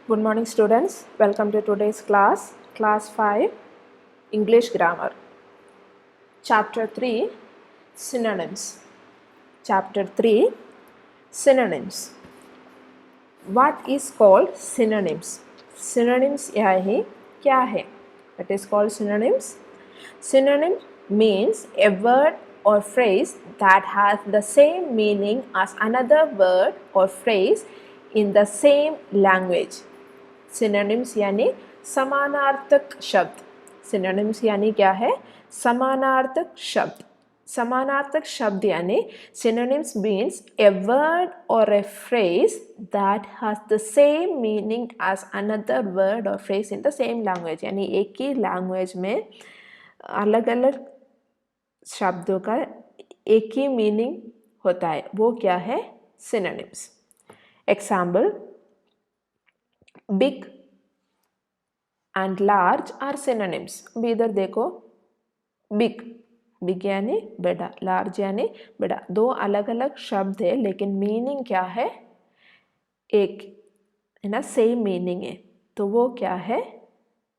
Good morning students, welcome to today's class, class 5, English grammar. Chapter 3, synonyms. Chapter 3, synonyms. What is called synonyms? Synonyms क्या है? What is called synonyms? Synonym means a word or phrase that has the same meaning as another word or phrase in the same language. Synonyms यानी समानार्थक शब्द. Synonyms यानी क्या है? समानार्थक शब्द. समानार्थक शब्द यानी synonyms means a word or a phrase that has the same meaning as another word or phrase in the same language. यानी एक ही language में अलग अलग शब्दों का एक ही मीनिंग होता है. वो क्या है? Synonyms. Example, big and large are synonyms. अभी इधर देखो, big यानी बड़ा, large यानी बड़ा. दो अलग अलग शब्द है लेकिन मीनिंग क्या है? एक है ना, सेम मीनिंग है. तो वो क्या है?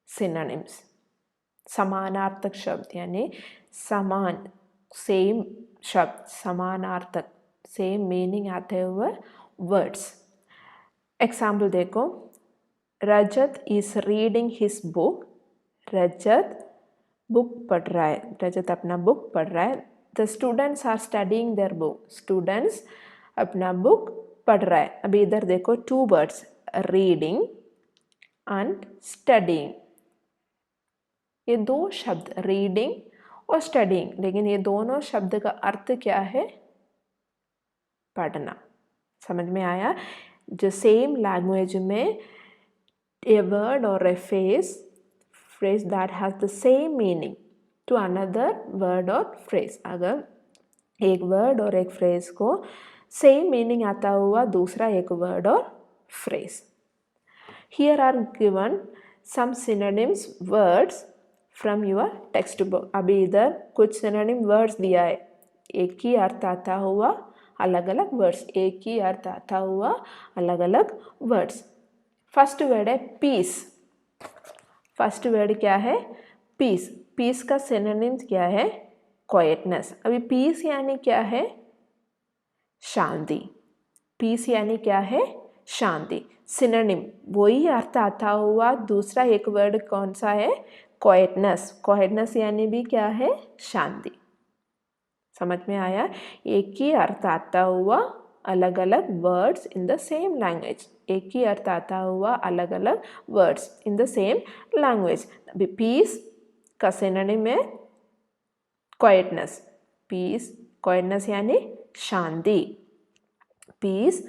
synonyms. समानार्थक शब्द यानी समान, सेम शब्द, समानार्थक, सेम मीनिंग आते हुए वर्ड्स. एग्जाम्पल देखो, Rajat is reading his book. Rajat book पढ़ रहा है. रजत अपना बुक पढ़ रहा है. The students are studying their book. Students अपना बुक पढ़ रहा है. अभी इधर देखो, two words, reading and studying. ये दो शब्द, रीडिंग और स्टडीइंग, लेकिन ये दोनों शब्द का अर्थ क्या है? पढ़ना. समझ में आया? जो सेम लैंग्वेज में a word or a phrase that has the same meaning to another word or phrase. अगर एक word और एक phrase को same meaning आता हुआ दूसरा एक word और phrase. Here are given some synonyms words from your textbook. अभी इधर कुछ synonym words दिया है. एक ही अर्थ आता हुआ अलग अलग वर्ड्स. एक ही अर्थ आता हुआ अलग अलग वर्ड्स. फर्स्ट वर्ड है पीस. फर्स्ट वर्ड क्या है? पीस. पीस का सिनोनिम्स क्या है? क्वाइटनेस. अभी पीस यानी क्या है? शांति. पीस यानी क्या है? शांति. सिनोनिम वही अर्थ आता हुआ दूसरा एक वर्ड कौन सा है? क्वाइटनेस. क्वाइटनेस यानी भी क्या है? शांति. समझ में आया? एक ही अर्थ आता हुआ अलग अलग words in the same language. एक ही अर्थ आता हुआ अलग अलग words in the same language. अभी पीस का सिनोनिम है क्वाइटनेस. पीस, क्वाइटनेस यानी शांति. पीस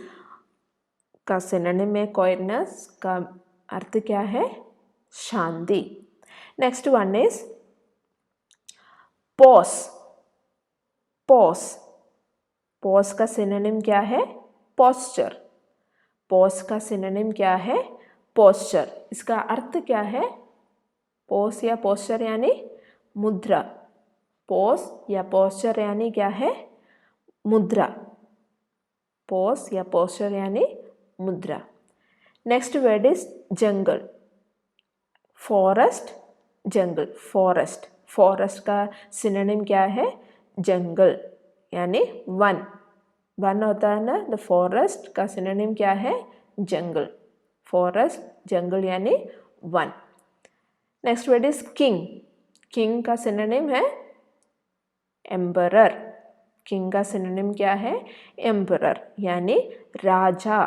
का सिनोनिम है क्वाइटनेस. का अर्थ क्या है? शांति. Next one is pause. Pause. Pause का सिनोनिम क्या है? पोस्चर. पॉज का सिनोनिम क्या है? पोस्चर. इसका अर्थ क्या है? पॉज या पोस्चर यानी मुद्रा. पॉज या पोस्चर यानी क्या है? मुद्रा. पॉज या पोस्चर यानी मुद्रा. Next word is jungle. Forest, jungle. Forest. Forest का सिनोनिम क्या है? जंगल यानी वन. वन होता है ना. द फॉरेस्ट का सिनोनिम क्या है? जंगल. फॉरेस्ट, जंगल यानी one. Next word is king. King का सिनोनिम है एम्परर. किंग का सिनोनिम क्या है? एम्परर यानी राजा.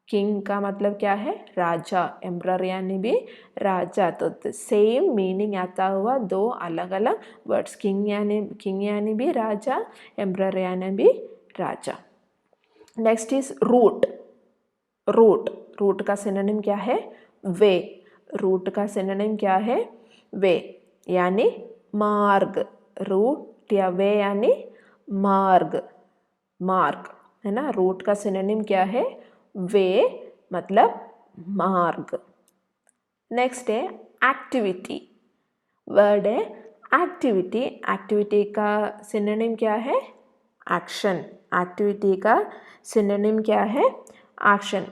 किंग का मतलब क्या है? राजा. एम्परर यानी भी राजा. तो सेम मीनिंग आता हुआ दो अलग अलग वर्ड्स. किंग यानी भी राजा, एम्परर यानी भी राजा. Next is route. Route. Root का सिनोनिम क्या है? वे. रूट का सिनोनिम क्या है? वे यानी मार्ग. रूट या वे यानी मार्ग. मार्ग है ना. रूट का सिनोनिम क्या है? वे मतलब मार्ग. नेक्स्ट है एक्टिविटी. वर्ड है एक्टिविटी. एक्टिविटी का सिनोनिम क्या है? एक्शन. एक्टिविटी का सिनोनिम क्या है? एक्शन.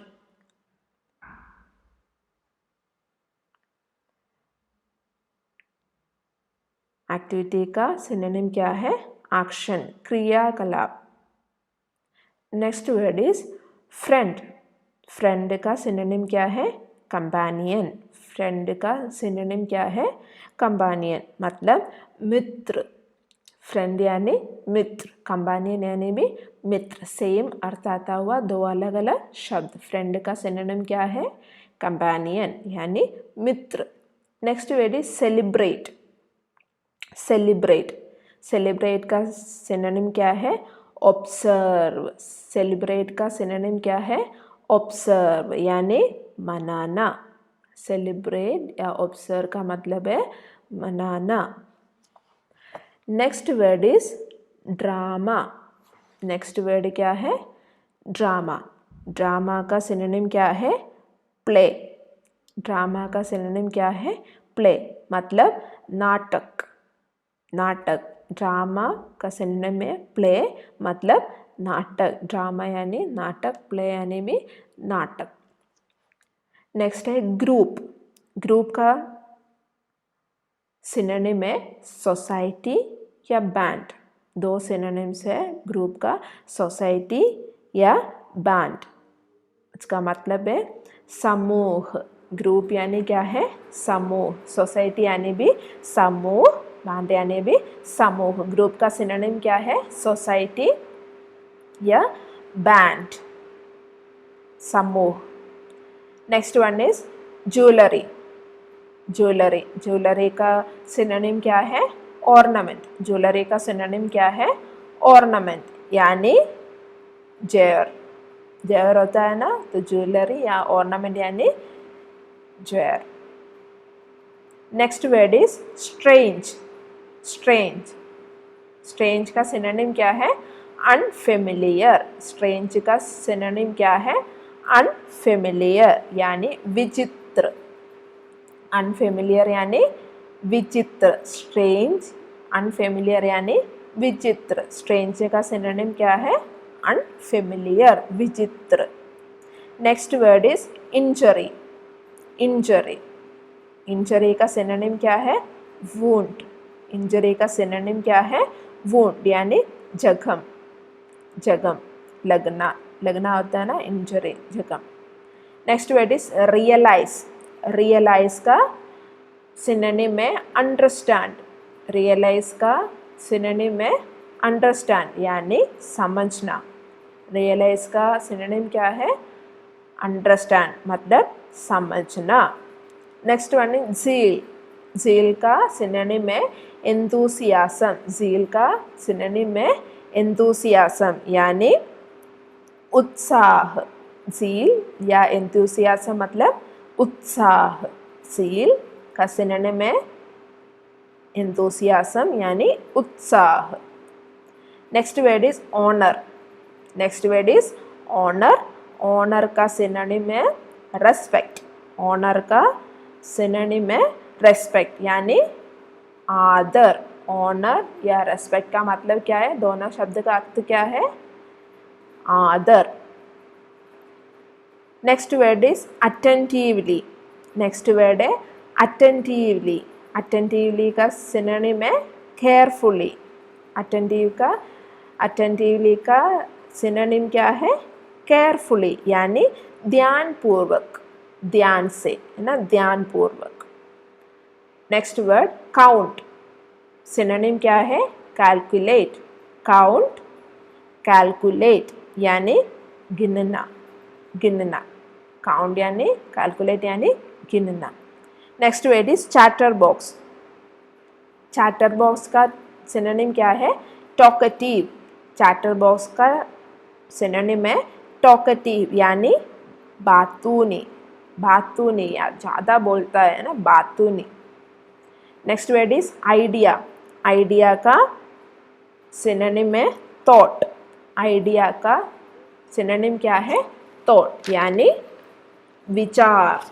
एक्टिविटी का सिनोनिम क्या है? एक्शन, क्रियाकलाप। Next word is friend. Friend का सिनोनिम क्या है? कंपेनियन। फ्रेंड का सिनोनिम क्या है? कंपेनियन, मतलब मित्र। फ्रेंड यानी मित्र, कंपेनियन यानी भी मित्र, सेम अर्थ आता हुआ दो अलग अलग शब्द। फ्रेंड का सिनोनिम क्या है? कंपेनियन यानी मित्र। Next word is celebrate. Celebrate, celebrate का सिनोनिम क्या है? ऑब्सर्व। सेलिब्रेट का सिनोनिम क्या है? ऑब्सर्व यानी मनाना। सेलिब्रेट या ऑब्सर्व का मतलब है मनाना। Next word is drama. Next word क्या है? ड्रामा। ड्रामा का सिनोनिम क्या है? प्ले। ड्रामा का सिनोनिम क्या है? प्ले, मतलब नाटक। नाटक, ड्रामा का सिनोनिम है प्ले, मतलब नाटक। ड्रामा यानी नाटक, प्ले यानी भी नाटक। नेक्स्ट है ग्रुप। ग्रुप का सिनोनिम है सोसाइटी या बैंड। दो सिनोनिम्स है ग्रुप का, सोसाइटी या बैंड। इसका मतलब है समूह। ग्रुप यानी क्या है? समूह। सोसाइटी यानी भी समूह, बैंड यानी भी समूह। ग्रुप का सिनोनिम क्या है? सोसाइटी या बैंड, समूह। Next one is jewellery. Jewellery, jewellery का सिनोनिम क्या है? ऑर्नामेंट। ज्वेलरी का सिनोनिम क्या है? ऑर्नामेंट यानी जेवर। जेवर होता है ना, तो ज्वेलरी या ऑर्नामेंट यानी जेवर। Next word is strange. Strange, strange का सिनोनिम क्या है? अनफेमिलियर। स्ट्रेंज का सिनोनिम क्या है? अनफेमिलियर यानी विचित्र। अनफेमिलियर यानी विचित्र। स्ट्रेंज, अनफेमिलियर यानी विचित्र। स्ट्रेंज का सिनोनिम क्या है? अनफेमिलियर, विचित्र। Next word is injury. Injury, injury का सिनोनिम क्या है? वुंड। इंजरी का सिनोनिम क्या है? वुंड यानी जख्म। जख्म, लगना। लगना होता है ना, इंजरी, जख्म। Next word is realise. Realise का सिनोनिम है अंडरस्टैंड। रियलाइज का सिनोनिम है अंडरस्टैंड यानी समझना। रियलाइज का सिनोनिम क्या है? अंडरस्टैंड, मतलब समझना। Next one is zeal. Zeal का सिनोनिम है एंथुसियाज्म। ज़ील का सिनोनिम है एंथुसियाज्म यानी उत्साह। ज़ील या एंथुसियाज्म मतलब उत्साह। ज़ील का सिनोनिम है एंथुसियाज्म यानी उत्साह। Next word is honour. Next word is honour. Honour का सिनोनिम है रेस्पेक्ट। ऑनर का सिनोनिम है रेस्पेक्ट यानी आदर। ऑनर या रेस्पेक्ट का मतलब क्या है? दोनों शब्द का अर्थ क्या है? आदर। Next word is attentively. Next word है अटेंटिवली। अटेंटिवली का सिनोनिम है केयरफुली। अटेंटिवली का सिनोनिम क्या है? केयरफुली यानी ध्यानपूर्वक, ध्यान से, है ना, ध्यानपूर्वक। Next word count. सिनोनिम क्या है? कैलकुलेट। काउंट, कैलकुलेट यानी गिनना, गिनना। काउंट यानी कैलकुलेट यानी गिनना। Next word is chatterbox. Chatterbox का सिनोनिम क्या है? टॉकेटिव। चैटर बॉक्स का सिनोनिम है टॉकेटिव यानी बातूनी। बातूनी या ज़्यादा बोलता है ना, बातूनी। Next word is idea. Idea का सिनोनिम है थॉट। आइडिया का सिनोनिम क्या है? थॉट यानी विचार।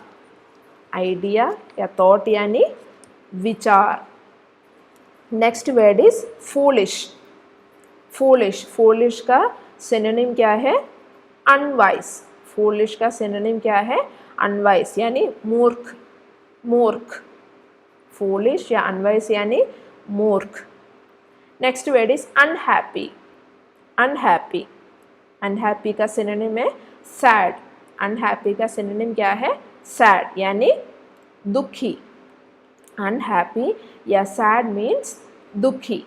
आइडिया या थॉट यानी विचार। Next word is foolish. Foolish, foolish का सिनोनिम क्या है? अनवाइज। फूलिश का सिनोनिम क्या है? अनवाइज यानी मूर्ख, मूर्ख। फूलिश या अनवाइज यानी मूर्ख. Next word is unhappy. Unhappy, unhappy का सिनोनिम है सैड. अनहैप्पी का सिनोनिम क्या है? सैड यानी दुखी. अनहैप्पी या सैड मीन्स दुखी.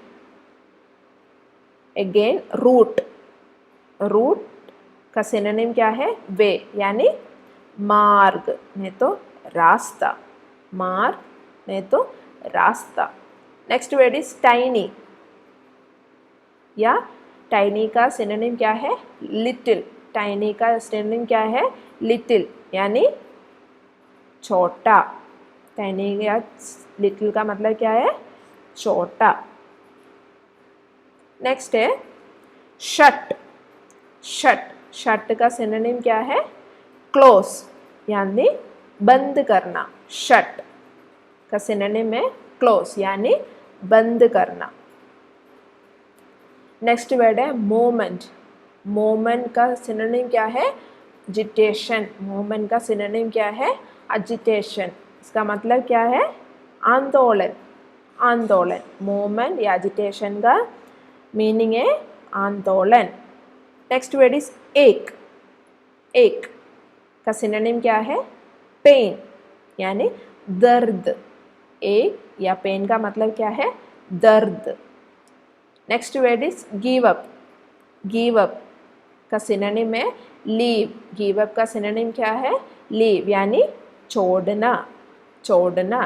Again root. रूट का सिनोनिम क्या है? वे यानी मार्ग नहीं तो रास्ता. मार्ग नहीं तो रास्ता. Next word is tiny. या टाइनी का सिनोनिम क्या है? लिटिल. टाइनी का सिनोनिम क्या है? लिटिल यानी छोटा. टाइनी या लिटिल का मतलब क्या है? छोटा. नेक्स्ट है शट. शट. शट का सिनोनिम क्या है? क्लोज यानी बंद करना. शट का सिनोनिम है क्लोज यानी बंद करना. नेक्स्ट वर्ड है मोमेंट. मोमेंट का सिनोनिम क्या है? एजिटेशन. मोमेंट का सिनोनिम क्या है? एजिटेशन. इसका मतलब क्या है? आंदोलन. आंदोलन. मोमेंट या एजिटेशन का मीनिंग है आंदोलन. नेक्स्ट वर्ड इज एक. एक का सिनोनिम क्या है? पेन यानी दर्द. एक या पेन का मतलब क्या है? दर्द. Next word is give up. Give up का सिनोनिम है लीव. गिव अप का सिनोनिम क्या है? लीव यानी छोड़ना. छोड़ना.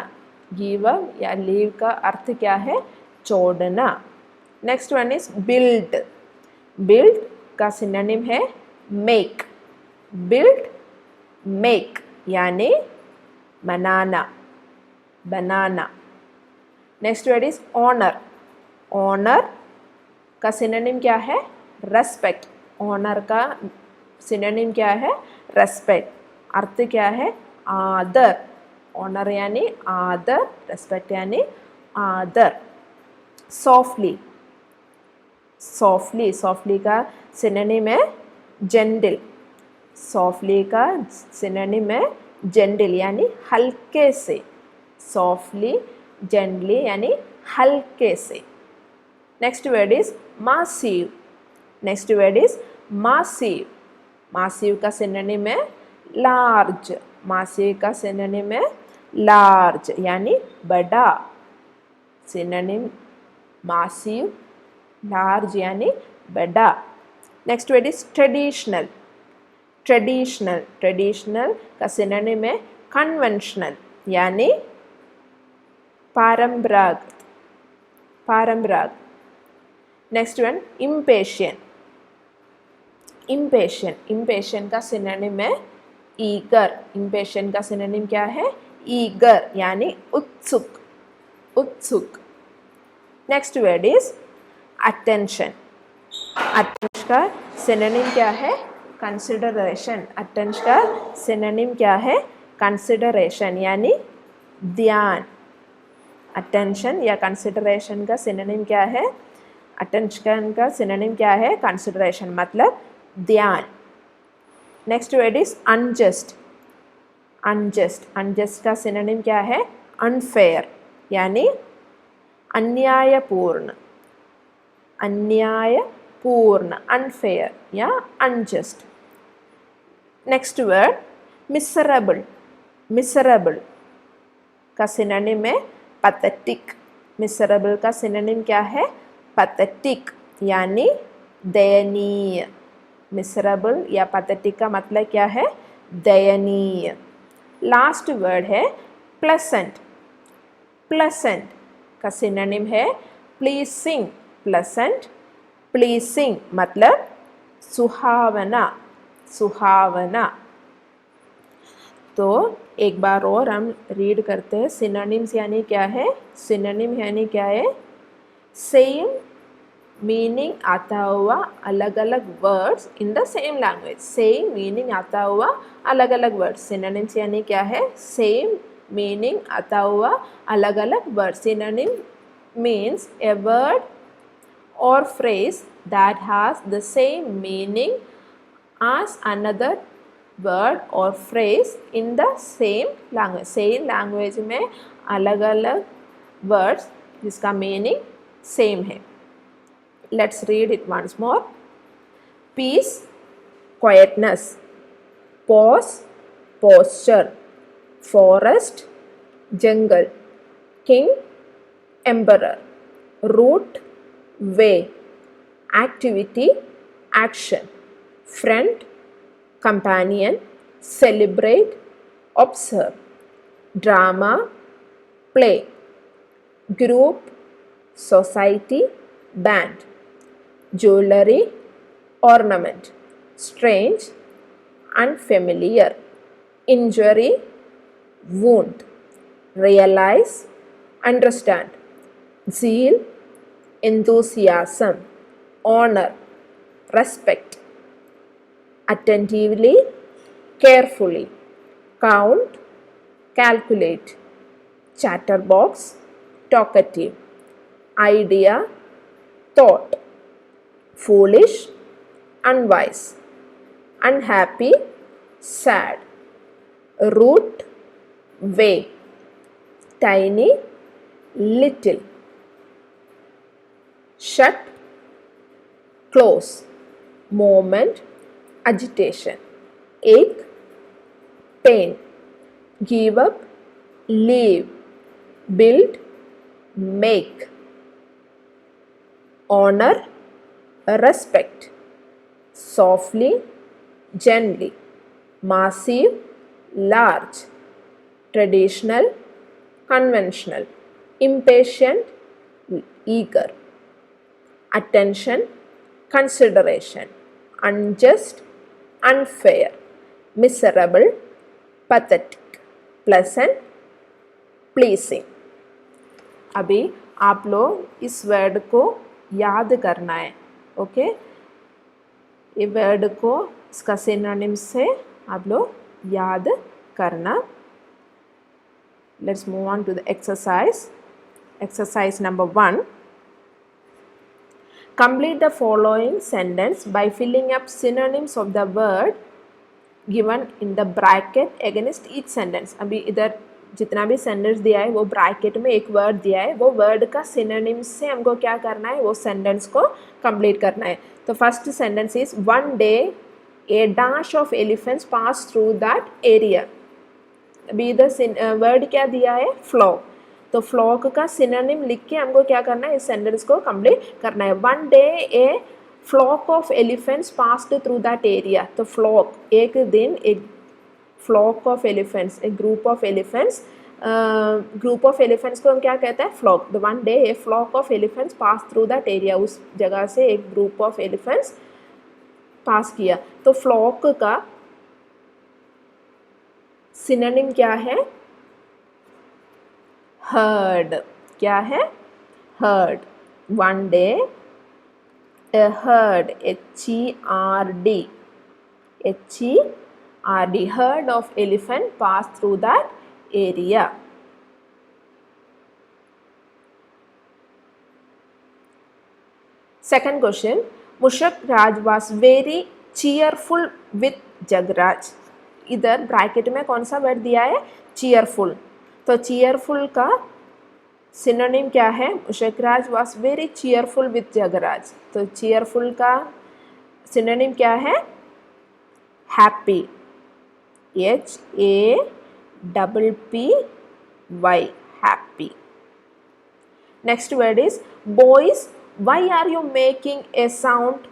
गिव अप या लीव का अर्थ क्या है? छोड़ना. Next one is build. Build का सिनोनिम है मेक. बिल्ड मेक यानी बनाना. बनाना. Next word is honour. Honour का सिनोनिम क्या है? रेस्पेक्ट. ऑनर का सिनोनिम क्या है? रेस्पेक्ट. अर्थ क्या है? आदर. ऑनर यानी आदर. रेस्पेक्ट यानी आदर. सॉफ्टली. सॉफ्टली. सॉफ्टली का सिनोनिम है जेंटल. सॉफ्टली का सिनोनिम है जेंटल यानी हल्के से. सॉफ्टली जेंटली यानी हल्के से. Next word is massive. Next word is massive. Massive का सिनोनिम है लार्ज. मासिव का सिनोनिम है लार्ज यानी बड़ा. सिनोनिम मासिव लार्ज यानी बड़ा. Next word is traditional. Traditional. Traditional का सिनोनिम है कन्वेंशनल यानी पारंपरागत. पारंपरागत. Next one इम्पेशियंट. इम्पेशियंट. इम्पेशियंट का सिनोनिम है ईगर. इम्पेशियंट का सिनोनिम क्या है? ईगर यानी उत्सुक. उत्सुक. Next word is attention. Attention का सिनोनिम क्या है? कंसिडरेशन. अटेंशन का सिनोनिम क्या है? कंसिडरेशन यानी ध्यान. अटेंशन या कंसिडरेशन का सिनोनिम क्या है? अटेंशन का सिनोनिम क्या है? कंसिडरेशन मतलब ध्यान. Next word is unjust. Unjust. Unjust का सिनोनिम क्या है? अनफेयर यानी अन्यायपूर्ण. अन्यायपूर्ण. अनफेयर या unjust. Next word miserable. Miserable का सिनोनिम है पैथेटिक. मिसरेबल का सिनोनिम क्या है? पैथेटिक यानी दयनीय. मिसरेबल या पैथेटिक का मतलब क्या है? दयनीय. लास्ट वर्ड है प्लेसेंट. प्लेसेंट का सिनोनिम है प्लीसिंग. प्लेसेंट प्लीसिंग मतलब सुहावना. सुहावना. तो एक बार और हम रीड करते हैं. सिनोनिम्स यानी क्या है? सिनोनिम यानी क्या है? सेम मीनिंग आता हुआ अलग अलग words in the same language. Same meaning आता हुआ अलग अलग वर्ड्स. सिनोनिम्स यानी क्या है? सेम मीनिंग आता हुआ अलग अलग words. Synonym means a word or phrase that has the same meaning as another word or phrase in the same language. Same language में अलग अलग words जिसका मीनिंग सेम है. Let's read it once more. Peace, quietness. Pause, posture. Forest, jungle. King, emperor. Route, way. Activity, action. Friend, companion. Celebrate, observe. Drama, play. Group, society, band. Jewelry, ornament. Strange, unfamiliar. Injury, wound. Realize, understand. Zeal, enthusiasm. Honor, respect. Attentively, carefully. Count, calculate. Chatterbox, talkative. Idea, thought. Foolish, unwise. Unhappy, sad. Root, way. Tiny, little. Shut, close. Moment, agitation. Ache, pain. Give up, leave. Build, make. Honor, respect. Softly, gently. Massive, large. Traditional, conventional. Impatient, eager. Attention, consideration. Unjust, unfair. Miserable, pathetic. Pleasant, pleasing. अभी आप लोग इस word को याद करना है. Okay, ये word को इसका सिनोनिम से आप लोग याद करना. Let's move on to the exercise. Exercise number 1. Complete the following sentence by filling up synonyms of the word given in the bracket against each sentence. अभी इधर जितना भी सेंटेंस दिया है वो ब्रैकेट में एक वर्ड दिया है, वो वर्ड का सिनोनिम से हमको क्या करना है, वो सेंटेंस को कंप्लीट करना है. तो first sentence is one day A dash of elephants pass through that area. अभी इधर वर्ड क्या दिया है, फ्लॉक. तो फ्लॉक का सिनोनिम लिख के हमको क्या करना है, इस सेंटेंस को कंप्लीट करना है. One day a flock of elephants passed through that area. तो फ्लॉक, एक दिन एक फ्लॉक ऑफ एलिफेंट्स, एक group of elephants. Group of elephants को हम क्या कहते हैं, flock. The one day a flock of elephants pass through that area. उस जगह से एक ग्रुप ऑफ एलिफेंट्स पास किया. तो फ्लॉक का सिनोनिम क्या है, हर्ड. क्या है, heard. One day A heard, HERD, HERD, herd of elephant passed through that area. Second question. Mushak Raj was very cheerful with Jagraj. इधर ब्रैकेट में कौन सा वर्ड दिया है, cheerful. तो cheerful का सिनोनिम क्या है, मुशक राज was very cheerful with Jagraj. तो cheerful का सिनोनिम क्या है, happy. HAPPY, happy. Next word is boys. Why are you making a sound?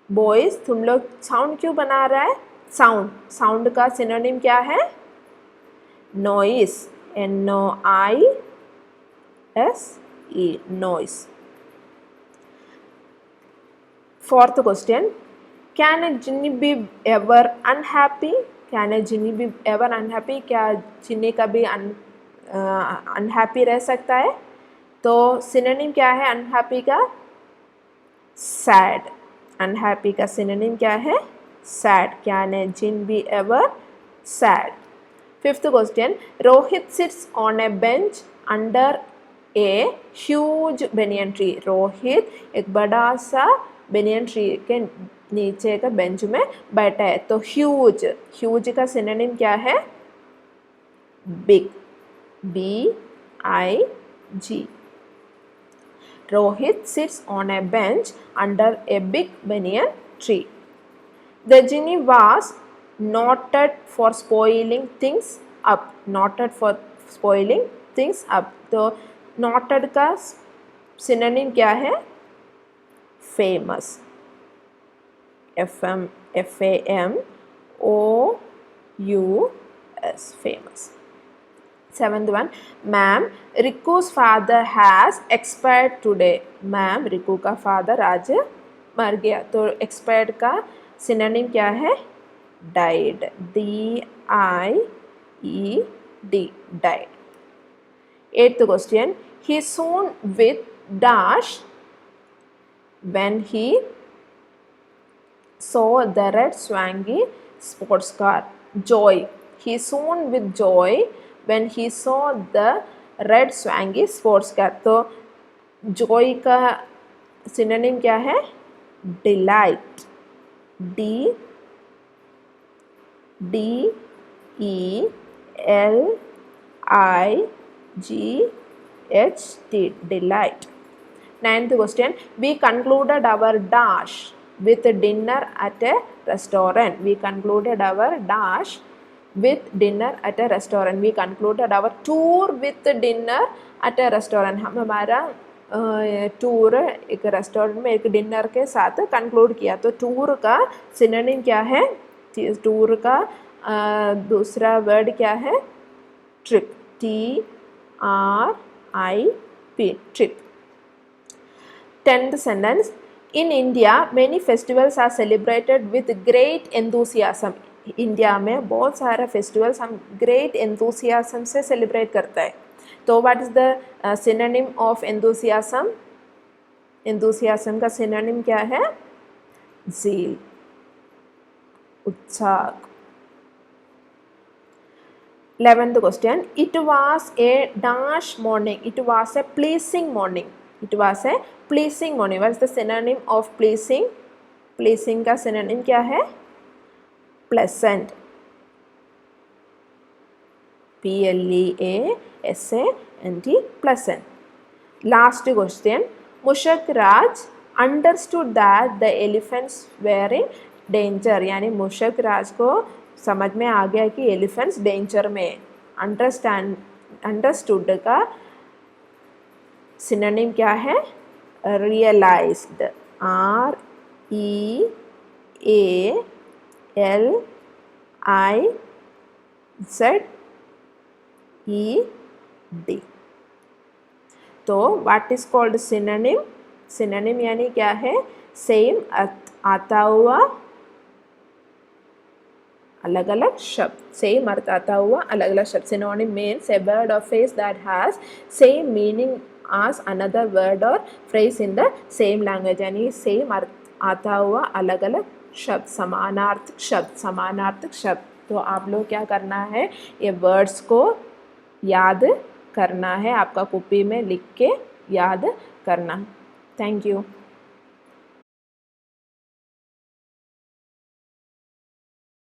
Boys, तुम लोग साउंड क्यों बना रहा है, साउंड. साउंड का सिनोनिम क्या है, noise. NOISE, noise. Fourth question. Can a genie be ever unhappy? Can a genie be ever unhappy? क्या जिन्नी कभी अनहैप्पी रह सकता है. तो सिनोनिम क्या है अनहैप्पी का, सैड. अनहैप्पी का सिनोनिम क्या है, sad. Can a jinn be ever sad. Fifth question. Rohit sits on a bench under a huge banyan tree. Rohit एक बड़ा सा बेनियन ट्री के नीचे का बेंच में बैठा है. तो ह्यूज, ह्यूज का सिनोनिम क्या है, big. BIG. Rohit sits on a bench under a big banyan tree. The genie was noted for spoiling things up. Noted for spoiling things up. तो noted का synonym क्या है? Famous. F-A-M-O-U-S. Famous. Seventh one, ma'am, Riku's father has expired today. Ma'am, Riku का father आज मर गया. तो expired का synonym क्या है? Died. D-I-E-D. Died. Eighth question, he soon with dash when he saw the red swanky sports car. Joy. He soon with joy when he saw the red swanky sports car. तो joy का synonym क्या है? Delight. D-E-L-I-G-H-T. Delight. Ninth question, we concluded our dash with dinner at a restaurant. We concluded our dash with dinner at a restaurant. We concluded our tour with dinner at a restaurant. हम हमारा tour एक restaurant में एक dinner के साथ conclude किया. तो tour का सिनोनिम क्या है? टूर का दूसरा वर्ड क्या है? Trip. T-R-I-P. Trip. 10th sentence, in India many festivals are celebrated with great enthusiasm. India में बहुत सारे फेस्टिवल्स हम ग्रेट एंथुसियाज्म से सेलिब्रेट करते हैं. तो what is the synonym of enthusiasm? Enthusiasm का सिनोनिम क्या है? ज़ील. उत्साह. 11th question, it was a dash morning. It was a pleasing morning. It was a pleasing morning. What is the synonym of pleasing? Pleasing का synonym क्या है? Pleasant. P-L-E-A-S-A-N-T. Pleasant. Last question, Mushak Raj understood that the elephants were in danger. यानी मुशक राज को समझ में आ गया कि elephants danger में. अंडरस्टूड का सिनोनिम क्या है? रियलाइज्ड. R-E-A-L-I-Z-E-D. तो what is called synonym? Synonym यानी क्या है? सेम आता हुआ अलग अलग शब्द. सेम अर्थ आता हुआ अलग अलग शब्द. Synonym means a word or phrase that has same meaning as another word or phrase in the same language. यानी सेम अर्थ आता हुआ अलग अलग शब्द. समानार्थक शब्द. समानार्थक शब्द. तो आप लोग क्या करना है? ये वर्ड्स को याद करना है. आपका कॉपी में लिख के याद करना. Thank you.